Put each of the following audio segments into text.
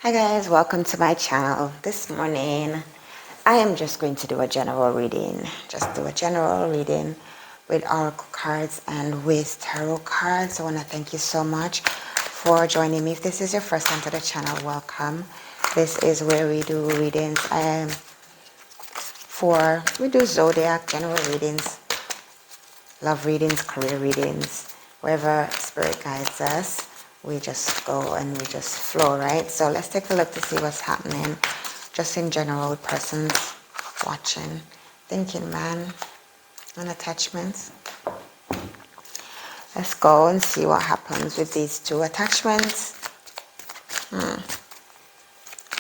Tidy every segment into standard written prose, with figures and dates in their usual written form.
Hi guys, welcome to my channel. This morning I am just going to do a general reading. Just do a general reading with oracle cards and with tarot cards. I want to thank you so much for joining me. If this is your first time to the channel, welcome. This is where we do readings. We do zodiac, general readings, love readings, career readings, wherever spirit guides us. We just go and we just flow, right? So let's take a look to see what's happening just in general with persons watching, thinking man, and attachments. Let's go and see what happens with these two attachments.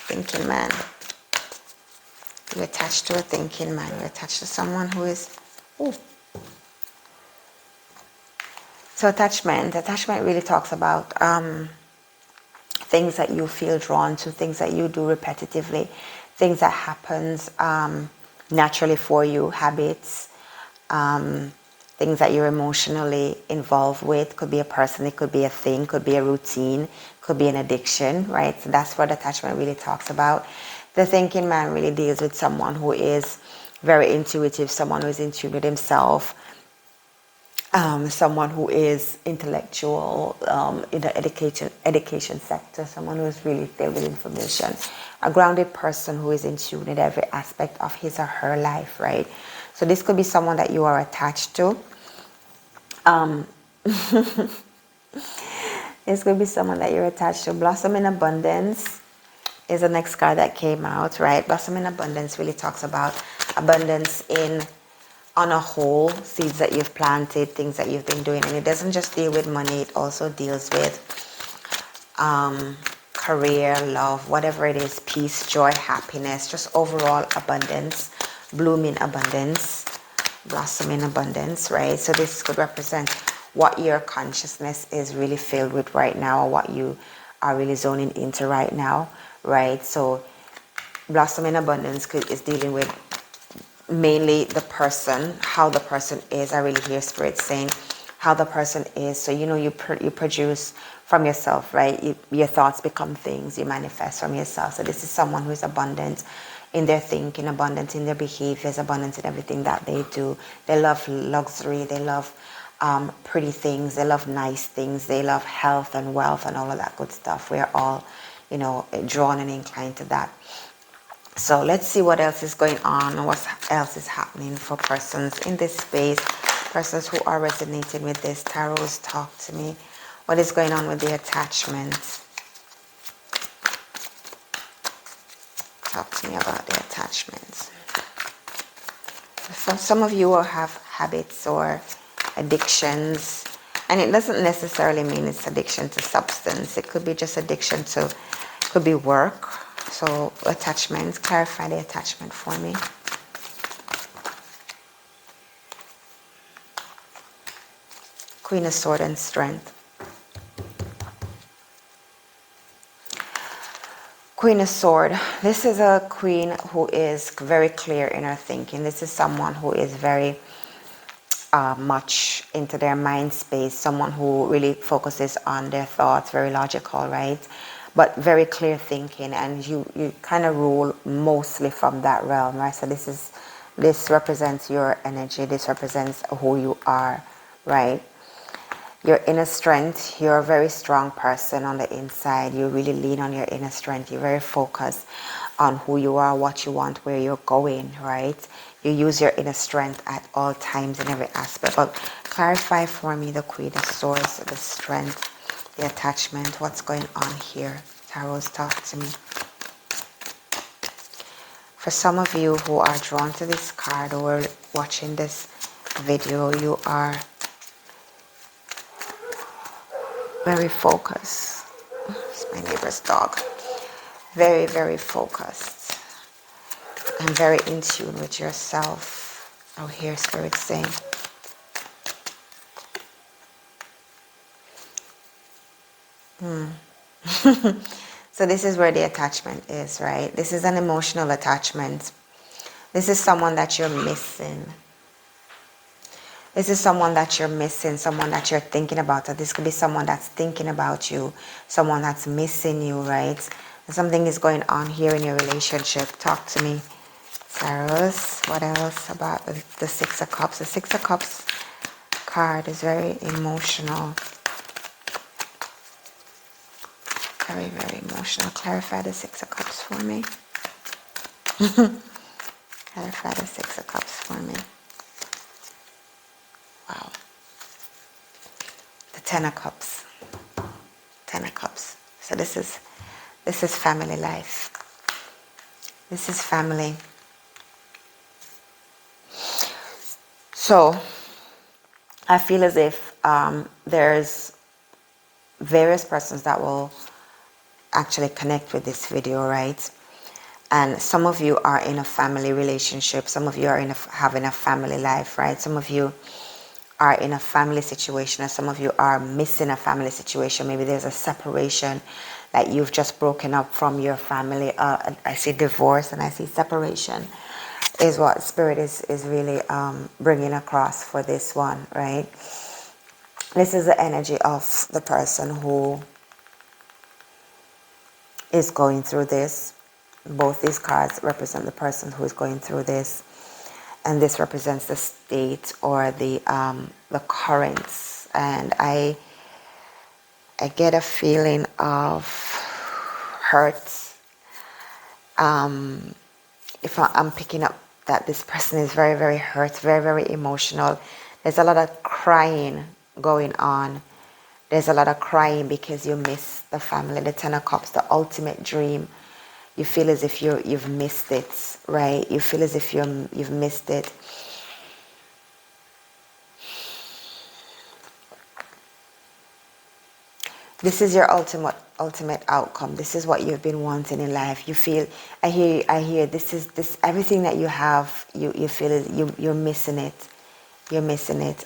Thinking man. You're attached to a thinking man. You're attached to someone who is... Ooh. So attachment really talks about things that you feel drawn to, things that you do repetitively, things that happens naturally for you, habits, things that you're emotionally involved with. Could be a person, it could be a thing, could be a routine, could be an addiction, right? So that's what attachment really talks about. The thinking man really deals with someone who is very intuitive, someone who is in tune with himself, someone who is intellectual in the education sector, someone who is really filled with information, a grounded person who is in tune with every aspect of his or her life, right? So this could be someone that you are attached to. This could be someone that you're attached to. Blossom in Abundance is the next card that came out, right? Blossom in Abundance really talks about abundance on a whole, seeds that you've planted, things that you've been doing. And it doesn't just deal with money, it also deals with career, love, whatever it is, peace, joy, happiness, just overall abundance, bloom in abundance, blossom in abundance, right? So this could represent what your consciousness is really filled with right now, or what you are really zoning into right now, right? So blossom in abundance is dealing with mainly the person, how the person is. I really hear spirit saying how the person is. So you produce from yourself, right? Your thoughts become things, you manifest from yourself. So this is someone who is abundant in their thinking, abundant in their behaviors, abundant in everything that they do. They love luxury, they love pretty things, they love nice things, they love health and wealth and all of that good stuff. We're all drawn and inclined to that. So let's see what else is going on and what else is happening for persons in this space, persons who are resonating with this. Tarots, talk to me. What is going on with the attachments? Talk to me about the attachments. For some of you will have habits or addictions, and it doesn't necessarily mean it's addiction to substance. It could be just addiction to, could be work. So attachments, clarify the attachment for me. Queen of Swords and Strength. Queen of Swords. This is a queen who is very clear in her thinking. This is someone who is very much into their mind space, someone who really focuses on their thoughts, very logical, right? But very clear thinking, and you kind of rule mostly from that realm, right? So this represents your energy, this represents who you are, right? Your inner strength, you're a very strong person on the inside. You really lean on your inner strength. You're very focused on who you are, what you want, where you're going, right? You use your inner strength at all times in every aspect. But clarify for me the Queen of Swords, the strength, the attachment, what's going on here. Tarots, talk to me. For some of you who are drawn to this card or watching this video, you are very focused. It's my neighbor's dog. Very, very focused. And very in tune with yourself. Oh, hear Spirit saying. So this is where the attachment is, right? This is an emotional attachment. This is someone that you're missing. This is someone that you're missing, someone that you're thinking about. Or this could be someone that's thinking about you, someone that's missing you, right? Something is going on here in your relationship. Talk to me, Taurus. What else about the Six of Cups? The Six of Cups card is very emotional. Very, very emotional. Clarify the Six of Cups for me. Clarify the Six of Cups for me. Wow. The Ten of Cups. Ten of Cups. So this is family life. This is family. So I feel as if there's various persons that will actually connect with this video, right? And some of you are in a family relationship. Some of you are having a family life, right? Some of you are in a family situation, or some of you are missing a family situation. Maybe there's a separation that you've just broken up from your family. I see divorce and I see separation is what Spirit is really bringing across for this one, right? This is the energy of the person who is going through this. Both these cards represent the person who is going through this, and this represents the state or the currents. And I get a feeling of hurt. If I'm picking up that this person is very, very hurt, very, very emotional. There's a lot of crying going on. There's a lot of crying because you miss the family. The Ten of Cups, the ultimate dream. You feel as if you've missed it, right? You feel as if you've missed it. This is your ultimate outcome. This is what you've been wanting in life. You feel, I hear this everything that you have, you feel is you're missing it. You're missing it.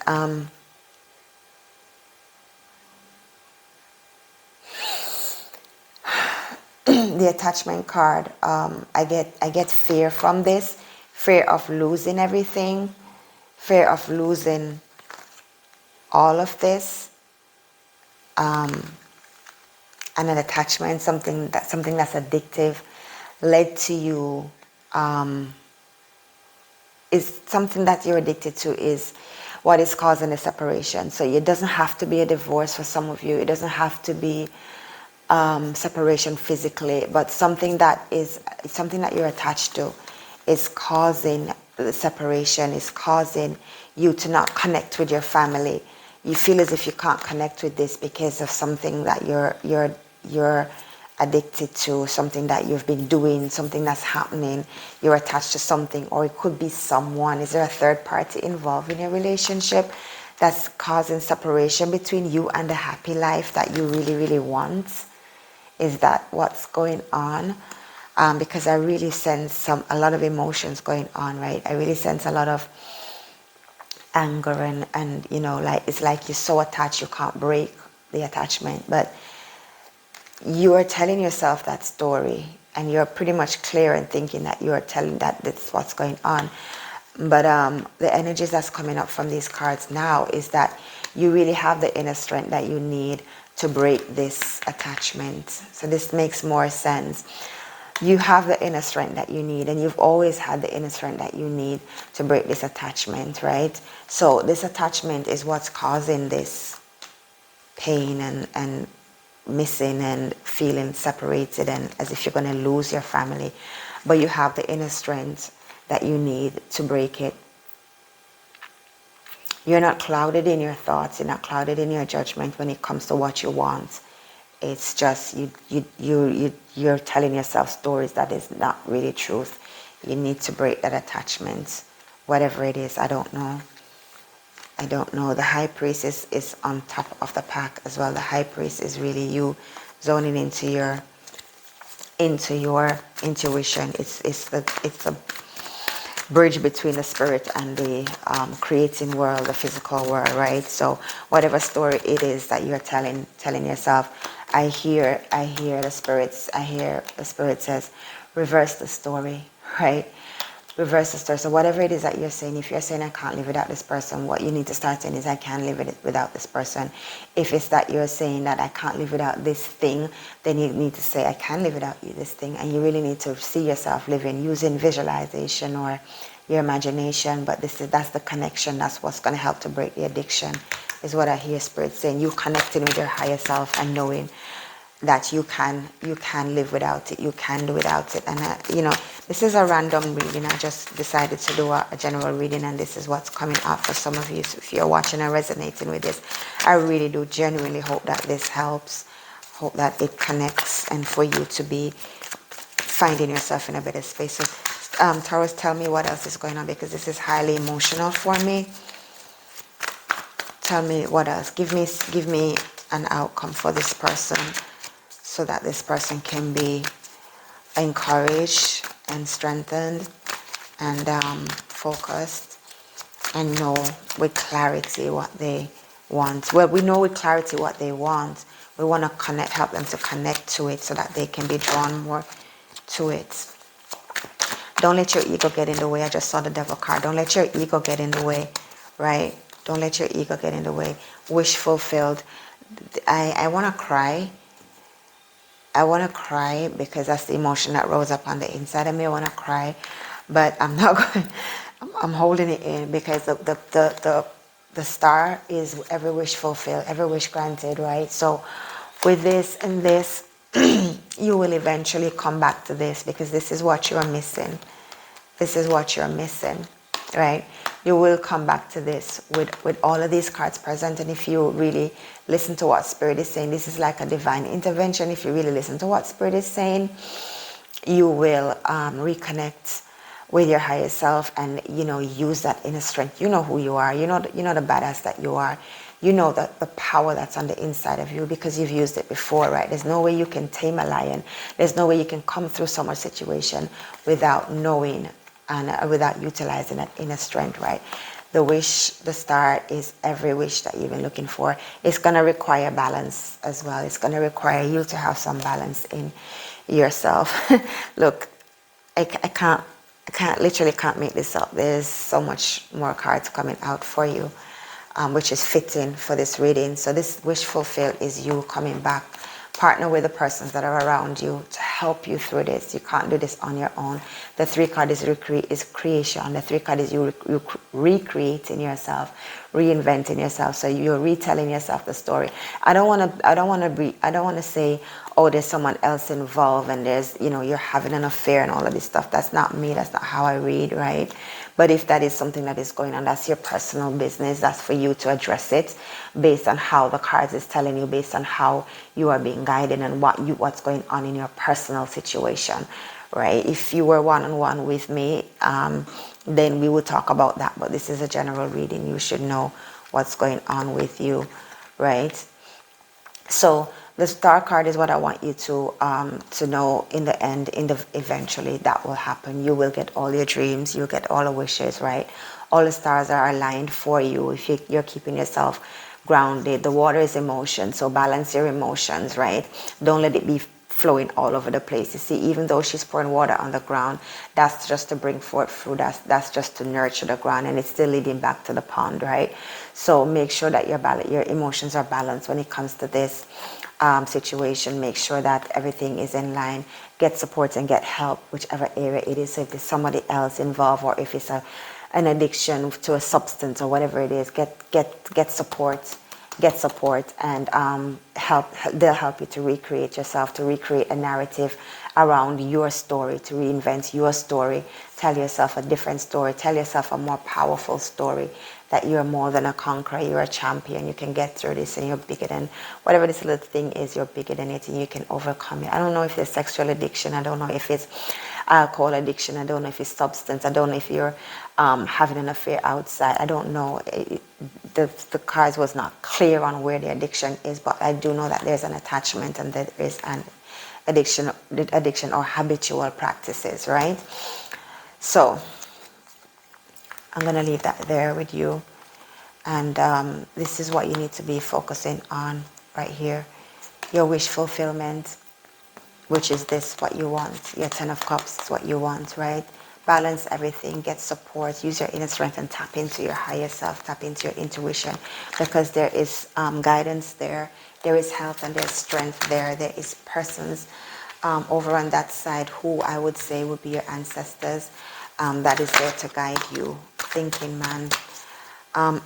The attachment card, I get fear from this, fear of losing everything, fear of losing all of this, and an attachment, something that's addictive, led to you, is something that you're addicted to, is what is causing the separation. So it doesn't have to be a divorce for some of you. It doesn't have to be separation physically, but something that you're attached to is causing the separation, is causing you to not connect with your family. You feel as if you can't connect with this because of something that you're addicted to, something that you've been doing, something that's happening. You're attached to something, or it could be someone. Is there a third party involved in your relationship that's causing separation between you and the happy life that you really, really want? Is that what's going on? Because I really sense a lot of emotions going on, right? I really sense a lot of anger and like it's like you're so attached you can't break the attachment. But you are telling yourself that story, and you're pretty much clear in thinking that you are telling that's what's going on. But the energies that's coming up from these cards now is that you really have the inner strength that you need to break this attachment. So this makes more sense. You have the inner strength that you need, and you've always had the inner strength that you need to break this attachment, right? So this attachment is what's causing this pain and missing and feeling separated and as if you're going to lose your family. But you have the inner strength that you need to break it. You're not clouded in your thoughts. You're not clouded in your judgment when it comes to what you want. It's just you're telling yourself stories that is not really truth. You need to break that attachment, whatever it is. I don't know. The High Priest is on top of the pack as well. The High Priest is really you zoning into your intuition. It's the bridge between the spirit and the creating world, the physical world, right? So whatever story it is that you're telling yourself, I hear the spirits. I hear the spirit says, reverse the story, right? reverse the story. So whatever it is that you're saying, if you're saying I can't live without this person, what you need to start saying is I can live without this person. If it's that you're saying that I can't live without this thing, then you need to say I can live without you, this thing. And you really need to see yourself living using visualization or your imagination. But that's the connection. That's what's going to help to break the addiction, is what I hear Spirit saying. You connecting with your higher self and knowing that you can live without it, you can do without it. And this is a random reading. I just decided to do a general reading, and this is what's coming up for some of you. So if you're watching and resonating with this, I really do genuinely hope that this helps, hope that it connects, and for you to be finding yourself in a better space. So Taurus, tell me what else is going on, because this is highly emotional for me. Tell me what else. Give me an outcome for this person, so that this person can be encouraged and strengthened and focused, and know with clarity what they want. Well, we know with clarity what they want. We want to help them to connect to it, so that they can be drawn more to it. Don't let your ego get in the way. I just saw the Devil card. Don't let your ego get in the way, right? Don't let your ego get in the way. Wish fulfilled. I want to cry. I want to cry because that's the emotion that rose up on the inside of me. I want to cry, but I'm not going. I'm holding it in, because the star is every wish fulfilled, every wish granted, right? So with this and this, you will eventually come back to this, because this is what you're missing. This is what you're missing, right? You will come back to this with all of these cards present. And if you really listen to what Spirit is saying, this is like a divine intervention. If you really listen to what Spirit is saying, you will reconnect with your higher self, and use that inner strength. You know who you are. You know the badass that you are. You know that the power that's on the inside of you, because you've used it before, right? There's no way you can tame a lion. There's no way you can come through so much situation without knowing and without utilizing that inner strength, right? The wish, the star, is every wish that you've been looking for. It's going to require balance as well. It's going to require you to have some balance in yourself. Look, I literally can't make this up. There's so much more cards coming out for you, which is fitting for this reading. So this wish fulfilled is you coming back. Partner with the persons that are around you to help you through this. You can't do this on your own. The 3 card is creation. The 3 card is you recreating yourself, reinventing yourself. So you're retelling yourself the story. I don't want to say, oh, there's someone else involved and there's, you're having an affair and all of this stuff. That's not me. That's not how I read, right? But if that is something that is going on, that's your personal business. That's for you to address it based on how the cards is telling you, based on how you are being guided and what's going on in your personal situation, right? If you were one-on-one with me, then we would talk about that. But this is a general reading. You should know what's going on with you, right? So the star card is what I want you to know in the end, eventually that will happen. You will get all your dreams, you'll get all the wishes, right? All the stars are aligned for you if you're keeping yourself grounded. The water is emotion, so balance your emotions, right? Don't let it be flowing all over the place. You see, even though she's pouring water on the ground, that's just to bring forth fruit. That's just to nurture the ground, and it's still leading back to the pond, right? So make sure that your emotions are balanced when it comes to this situation. Make sure that everything is in line. Get support and get help, whichever area it is. So if there's somebody else involved, or if it's an addiction to a substance or whatever it is, get support. Get support, and they'll help you to recreate yourself, to recreate a narrative around your story, to reinvent your story. Tell yourself a different story. Tell yourself a more powerful story, that you're more than a conqueror, you're a champion, you can get through this, and you're bigger than whatever this little thing is, you're bigger than it, and you can overcome it. I don't know if it's sexual addiction, I don't know if it's alcohol addiction, I don't know if it's substance, I don't know if you're having an affair outside, I don't know. The cards was not clear on where the addiction is, but I do know that there's an attachment and there is an addiction or habitual practices, right? So I'm going to leave that there with you. And this is what you need to be focusing on right here. Your wish fulfillment, which is this, what you want. Your 10 of Cups is what you want, right? balance everything, get support, use your inner strength, and tap into your higher self, tap into your intuition, because there is guidance there, there is health and there's strength there. There is persons over on that side who I would say would be your ancestors, that is there to guide you. Thinking man.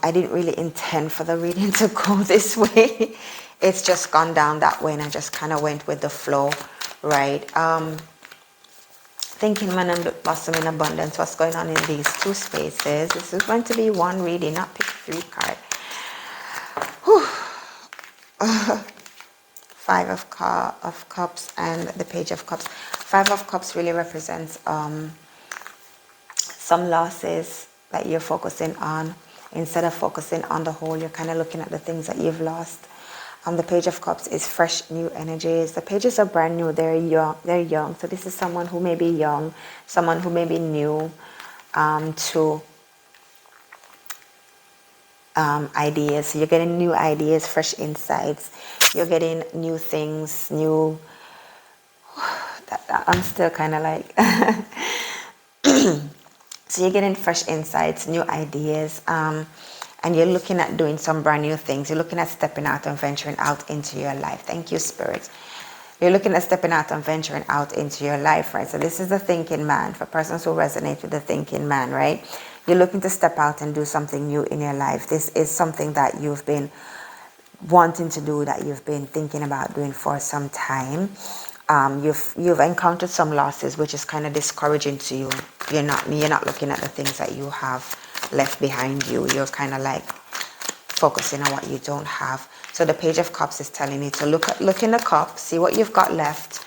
I didn't really intend for the reading to go this way. It's just gone down that way and I just kind of went with the flow, right? Thinking man and blossom in abundance. What's going on in these two spaces? This is going to be one reading, not pick 3 card. Five of Cups and the Page of Cups. 5 of Cups really represents some losses that you're focusing on. Instead of focusing on the whole, you're kind of looking at the things that you've lost. The Page of Cups is fresh, new energies. The pages are brand new. They're young. So this is someone who may be young, someone who may be new to ideas. So you're getting new ideas, fresh insights. You're getting new things, new. I'm still kind of like. So you're getting fresh insights, new ideas. And you're looking at doing some brand new things. You're looking at stepping out and venturing out into your life. Thank you, Spirit. You're looking at stepping out and venturing out into your life, right? So this is the thinking man. For persons who resonate with the thinking man, right? You're looking to step out and do something new in your life. This is something that you've been wanting to do, that you've been thinking about doing for some time. You've encountered some losses, which is kind of discouraging to you. You're not looking at the things that you have left behind you. You're kind of like focusing on what you don't have. So the Page of Cups is telling you to look in the cup, see what you've got left,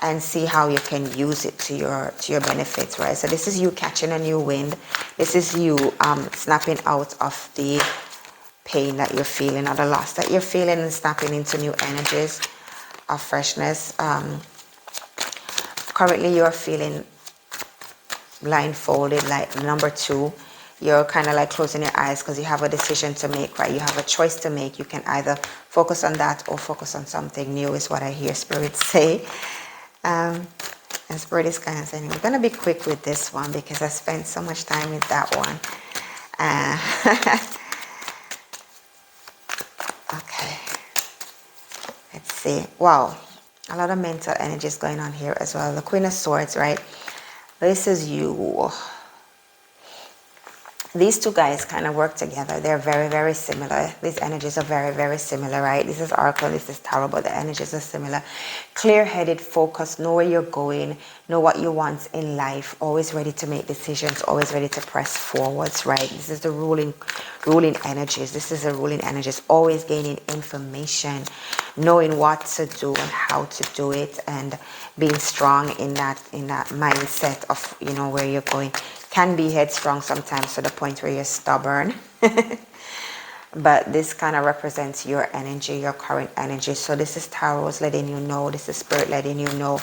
and see how you can use it to your benefits, right? So this is you catching a new wind. This is you snapping out of the pain that you're feeling or the loss that you're feeling and snapping into new energies of freshness. Currently you're feeling blindfolded, like number 2. You're kind of like closing your eyes because you have a decision to make, right? You have a choice to make. You can either focus on that or focus on something new, is what I hear Spirit say. And Spirit is kind of saying, we're going to be quick with this one because I spent so much time with that one. Okay. Let's see. Wow. A lot of mental energy is going on here as well. The Queen of Swords, right? This is you. These two guys kind of work together. They're very, very similar. These energies are very, very similar, right? This is Oracle, this is Tarot, but the energies are similar. Clear-headed, focused, know where you're going, know what you want in life, always ready to make decisions, always ready to press forwards, right? This is the ruling energies. This is the ruling energies, always gaining information, knowing what to do and how to do it, and being strong in that mindset of, you know, where you're going. Can be headstrong sometimes to the point where you're stubborn. But this kind of represents your energy, your current energy. So this is Taurus letting you know, this is Spirit letting you know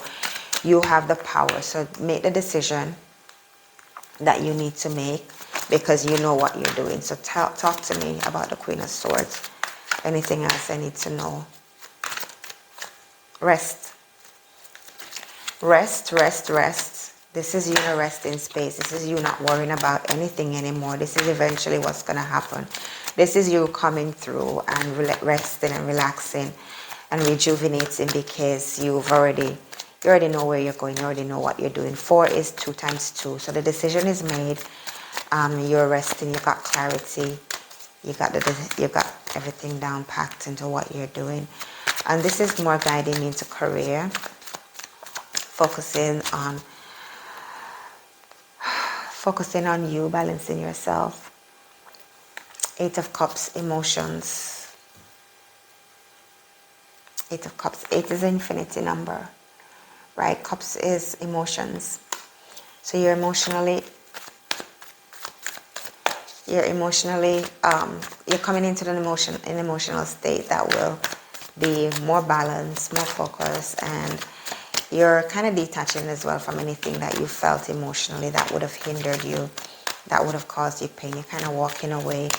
you have the power. So make the decision that you need to make because you know what you're doing. So talk to me about the Queen of Swords. Anything else I need to know? Rest. Rest, rest, rest. This is you in a resting space. This is you not worrying about anything anymore. This is eventually what's going to happen. This is you coming through and resting and relaxing and rejuvenating because you already know where you're going. You already know what you're doing. 4 is 2 times 2. So the decision is made. You're resting. You got clarity. You got everything down packed into what you're doing. And this is more guiding me into career. Focusing on you, balancing yourself. 8 of Cups, emotions. 8 of Cups. 8 is an infinity number, right? Cups is emotions. So you're emotionally, you're coming into an emotional state that will be more balanced, more focused, and you're kind of detaching as well from anything that you felt emotionally that would have hindered you, that would have caused you pain. You're kind of walking away.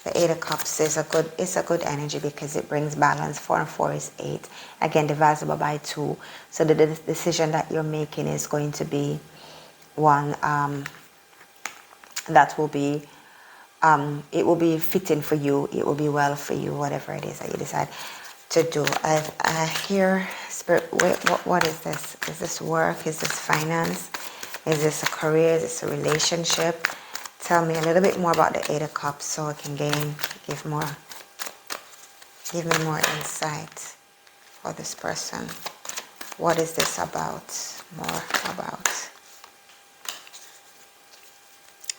The 8 of Cups is a good energy because it brings balance. 4 and 4 is 8. Again, divisible by 2. So the decision that you're making is going to be one that will be, it will be fitting for you. It will be well for you, whatever it is that you decide to do. I hear spirit. What is this? Is this work? Is this finance? Is this a career? Is this a relationship? Tell me a little bit more about the Eight of Cups so I can give me more insight for this person. What is this about?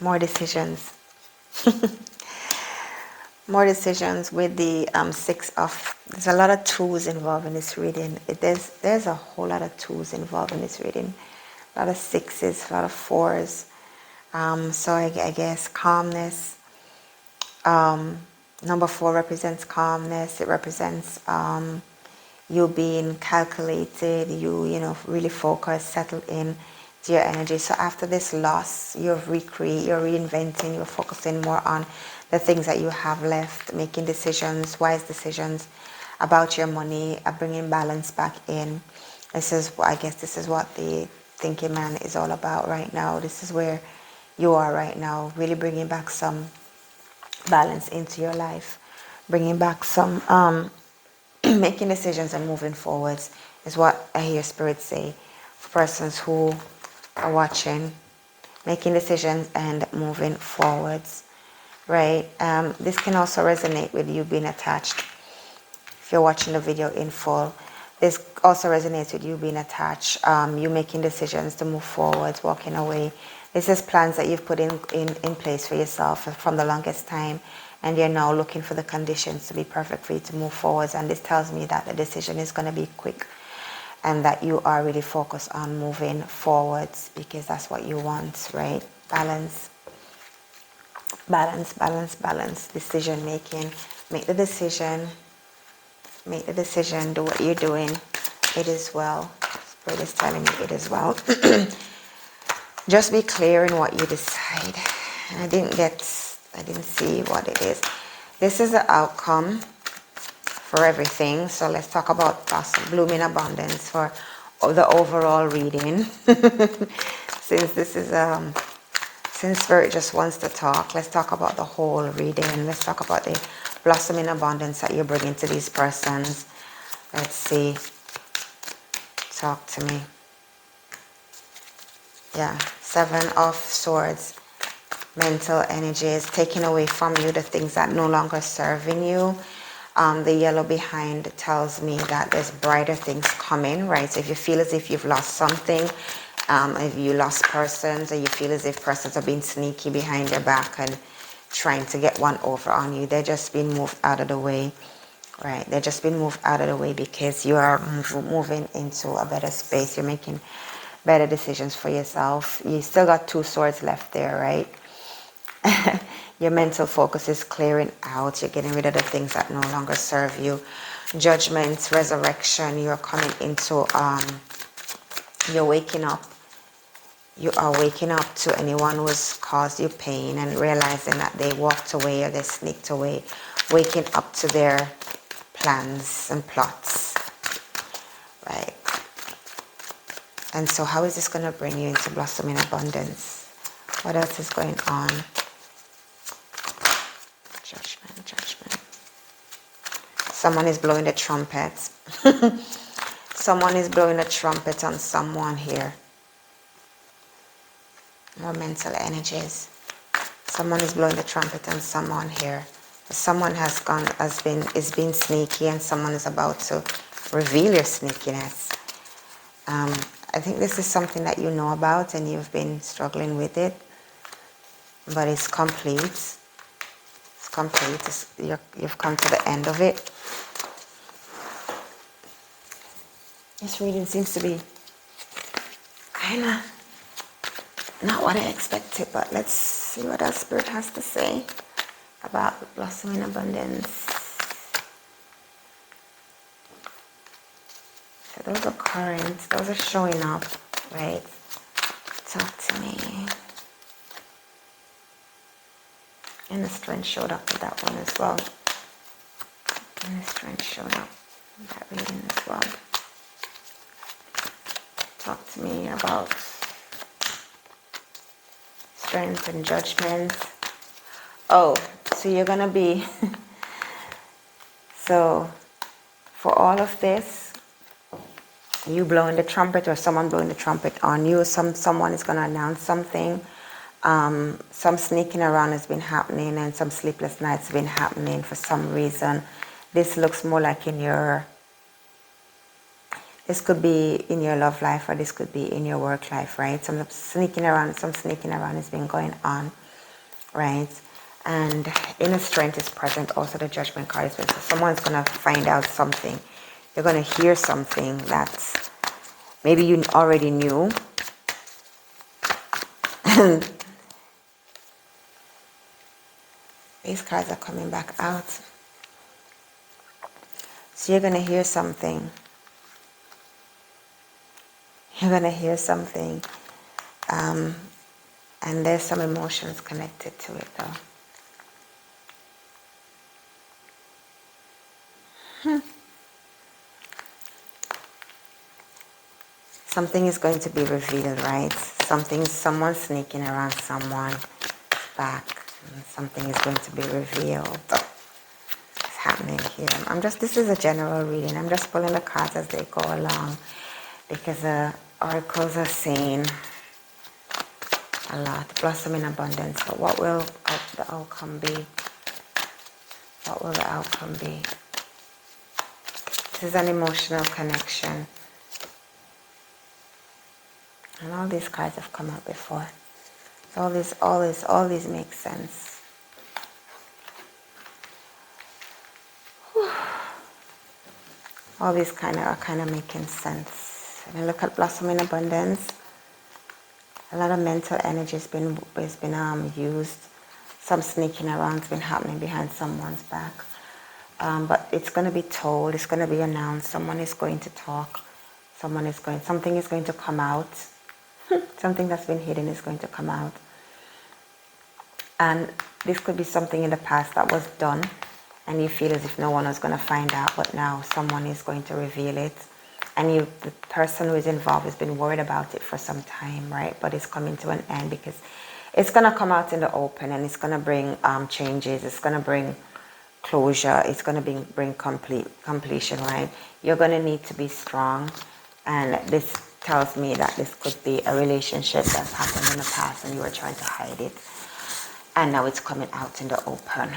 More decisions. More decisions with the there's a lot of twos involved in this reading. There's a whole lot of twos involved in this reading. A lot of sixes, a lot of fours. So I guess calmness. Number 4 represents calmness. It represents you being calculated, you know, really focused, settled in to your energy. So after this loss, you're reinventing, you're focusing more on the things that you have left, making decisions, wise decisions about your money, bringing balance back in. I guess this is what the thinking man is all about right now. This is where you are right now, really bringing back some balance into your life, bringing back some making decisions and moving forwards is what I hear spirit say for persons who are watching. Making decisions and moving forwards, right? This can also resonate with you being attached. If you're watching the video in full, this also resonates with you being attached, you making decisions to move forward, walking away. This is plans that you've put in place for yourself from the longest time, and you're now looking for the conditions to be perfect for you to move forward. And this tells me that the decision is going to be quick and that you are really focused on moving forwards because that's what you want, right? Balance. Decision making. Make the decision, do what you're doing. It is well. Spirit is telling me it is well. Just be clear in what you decide. I didn't see what it is. This is the outcome for everything. So let's talk about blooming abundance for the overall reading. Since this is since Spirit just wants to talk, let's talk about the whole reading. Let's talk about the blossoming abundance that you're bringing to these persons. Let's see. Talk to me. Yeah, 7 of Swords. Mental energies, taking away from you the things that no longer serving you. The yellow behind tells me that there's brighter things coming, right? So if you feel as if you've lost something, if you lost persons, or you feel as if persons are being sneaky behind your back and trying to get one over on you, they're just being moved out of the way, right? They're just being moved out of the way because you are moving into a better space. You're making better decisions for yourself. You still got 2 swords left there, right? Your mental focus is clearing out. You're getting rid of the things that no longer serve you. Judgment, resurrection. You're coming into, you're waking up. You are waking up to anyone who has caused you pain and realizing that they walked away or they sneaked away. Waking up to their plans and plots, right? And so how is this going to bring you into blossoming abundance? What else is going on? Judgment. Someone is blowing the trumpet. Someone is blowing a trumpet on someone here. More mental energies. Someone is blowing the trumpet on someone here. Someone is being sneaky, and someone is about to reveal your sneakiness. I think this is something that you know about and you've been struggling with it, but it's complete. It's complete. You've come to the end of it. This reading seems to be kind of not what I expected, but let's see what our Spirit has to say about blossoming abundance. So those are currents, those are showing up, right? Talk to me. And the strength showed up with that one as well. And the strength showed up in that reading as well. Talk to me about Strength and Judgment. Oh, so you're going to be... So, for all of this, you blowing the trumpet or someone blowing the trumpet on you, someone is going to announce something. Some sneaking around has been happening, and some sleepless nights have been happening for some reason. This looks more like this could be in your love life, or this could be in your work life, right? Some sneaking around has been going on, right? And inner strength is present. Also the Judgment card is present. So someone's going to find out something. You're going to hear something that's maybe you already knew. These cards are coming back out. So you're going to hear something. You're going to hear something. And there's some emotions connected to it though. Something is going to be revealed, right? Someone's sneaking around someone's back. And something is going to be revealed. It's happening here. This is a general reading. I'm just pulling the cards as they go along, because the oracles are saying a lot. Blossom in abundance. But what will the outcome be? What will the outcome be? This is an emotional connection. And all these cards have come out before. So all these make sense. Whew. All these are kind of making sense. When I look at Blossom in Abundance, a lot of mental energy has been used. Some sneaking around has been happening behind someone's back. But it's going to be told, it's going to be announced, someone is going to talk, something is going to come out. Something that's been hidden is going to come out. And this could be something in the past that was done, and you feel as if no one was going to find out, but now someone is going to reveal it. And the person who is involved has been worried about it for some time, right? But it's coming to an end because it's going to come out in the open, and it's going to bring changes. It's going to bring closure. It's going to bring completion, right? You're going to need to be strong, and this tells me that this could be a relationship that's happened in the past and you were trying to hide it, and now it's coming out in the open.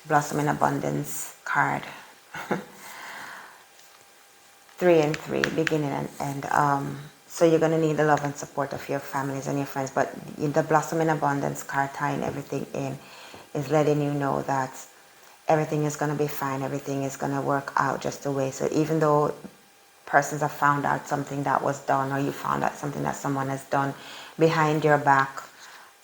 Blossom in Abundance card. 3 and 3, beginning and end. So you're going to need the love and support of your families and your friends, but the Blossom in Abundance card, tying everything in, is letting you know that everything is going to be fine, everything is going to work out just the way. So even though persons have found out something that was done, or you found out something that someone has done behind your back,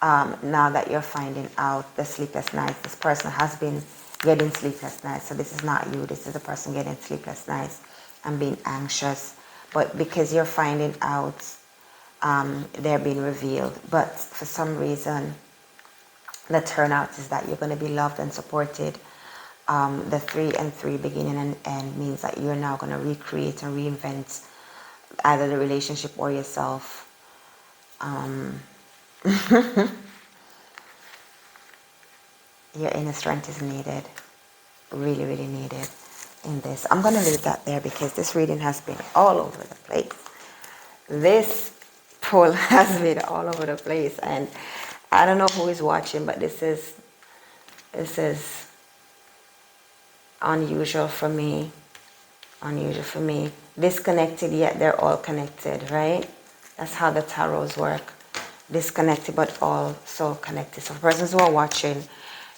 now that you're finding out the sleepless nights, this person has been getting sleepless nights. So this is not you, this is the person getting sleepless nights and being anxious. But because you're finding out, they're being revealed. But for some reason, the turnout is that you're going to be loved and supported. The 3 and 3, beginning and end, means that you're now going to recreate and reinvent either the relationship or yourself. Your inner strength is needed, really, really needed in this. I'm going to leave that there because this reading has been all over the place. This pull has been all over the place, and I don't know who is watching, but this is unusual for me. Disconnected, yet they're all connected, right? That's how the tarots work. Disconnected, but all so connected. So for persons who are watching,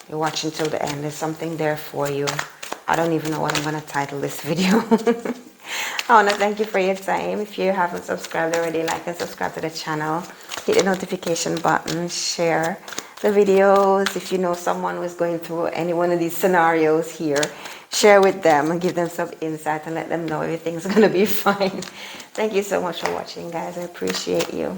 you're watching till the end. There's something there for you. I don't even know what I'm going to title this video. I want to thank you for your time. If you haven't subscribed already, like and subscribe to the channel. Hit the notification button. Share the videos. If you know someone who is going through any one of these scenarios here, share with them and give them some insight and let them know everything's going to be fine. Thank you so much for watching, guys. I appreciate you.